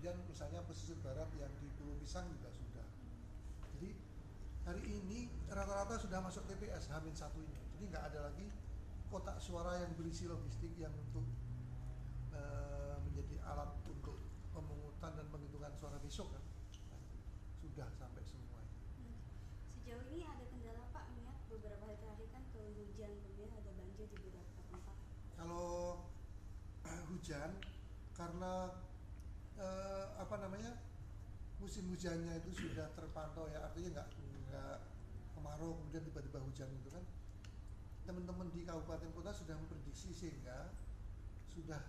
kemudian misalnya pesisir barat yang di Pulau Pisang juga sudah. Jadi hari ini rata-rata sudah masuk TPS H-1 ini. Jadi nggak ada lagi kotak suara yang berisi logistik yang untuk menjadi alat untuk pemungutan dan penghitungan suara besok kan. Nah, sudah sampai semua. Sejauh ini ada kendala Pak, melihat beberapa hari terakhir kan hujan, kemudian ada banjir di beberapa tempat. Kalau hujan karena musim hujannya itu sudah terpantau ya, artinya nggak kemarau kemudian tiba-tiba hujan itu kan. Teman-teman di kabupaten kota sudah memprediksi sehingga sudah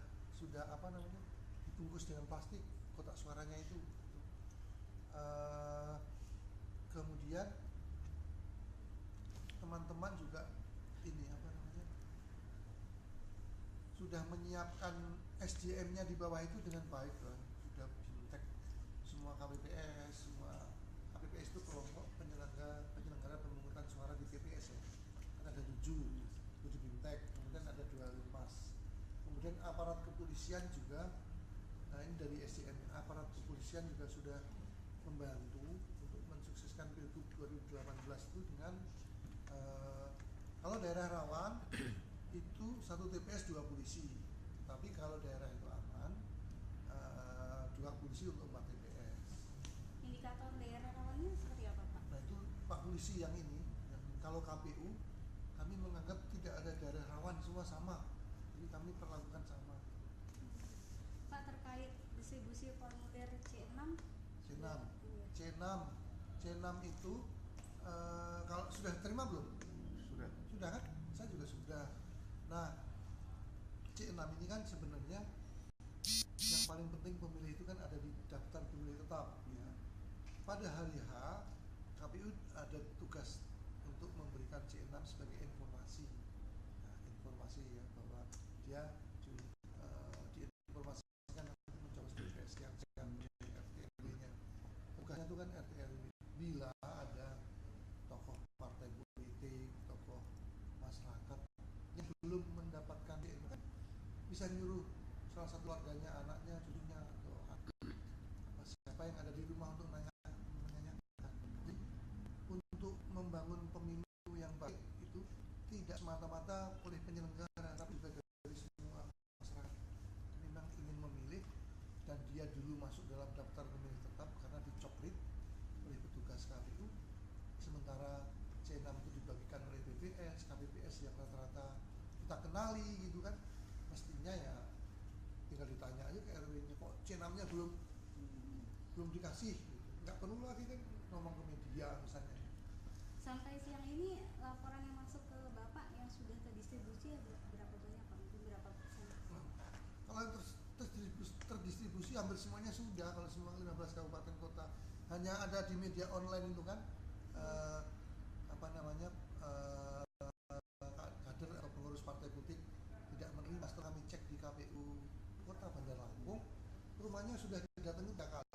dibungkus dengan plastik kotak suaranya itu. Kemudian teman-teman juga sudah menyiapkan SDM-nya di bawah itu dengan baik lah. Sudah bintek semua KPPS, semua KPPS itu kelompok penyelenggara pemungutan suara di TPS ya. Kan ada 7 bintek, kemudian ada 2 limas. Kemudian aparat kepolisian juga, nah ini dari SDM, aparat kepolisian juga sudah membantu untuk mensukseskan Pilgub 2018 itu dengan kalau daerah rawan itu 1 TPS 2 polisi, tapi kalau daerah itu aman 2 polisi untuk 4 TPS. Indikator daerah rawannya seperti apa Pak? Nah itu Pak Polisi yang ini, kalau KPU kami menganggap tidak ada daerah rawan, semua sama, jadi kami perlakukan sama. Pak, terkait distribusi formulir C6 itu kalau sudah terima belum? Sudah kan? Saya juga sudah. Nah, C6 ini kan sebenarnya yang paling penting pemilih itu kan ada di daftar pemilih tetap ya. Pada hari H, KPU ada tugas untuk memberikan C6 sebagai informasi. Nah, informasi ya bahwa dia diinformasikan nanti mencoba TPS yang RT-RW-nya. Tugasnya itu kan RT-RW. Bila ada tokoh partai politik, tokoh masyarakat yang belum mendapatkan C6 kan bisa nyuruh salah satu keluarganya, anaknya, cucunya atau siapa yang ada di rumah untuk menanyakan. Jadi untuk membangun pemilu yang baik itu tidak semata-mata oleh penyelenggara, tapi juga dari semua masyarakat memang ingin memilih dan dia dulu masuk dalam daftar pemilih tetap karena dicoklit oleh petugas KPU. Sementara C6 itu dibagikan oleh BPS, KPPS yang rata-rata kita kenali gitu kan, mestinya ya tinggal ditanya aja ke RW-nya, kok C6-nya belum dikasih gitu. Nggak perlu lagi kan ngomong ke media misalnya. Sampai siang ini laporan yang masuk ke Bapak yang sudah terdistribusi ada berapa banyak Pak? Mungkin berapa persen? Kalau yang terdistribusi hampir semuanya sudah, kalau semua 15 kabupaten kota. Hanya ada di media online itu kan kader atau pengurus partai politik tidak menerima. Setelah kami cek di KPU Kota Bandar Lampung, rumahnya sudah didatangi 3 kali.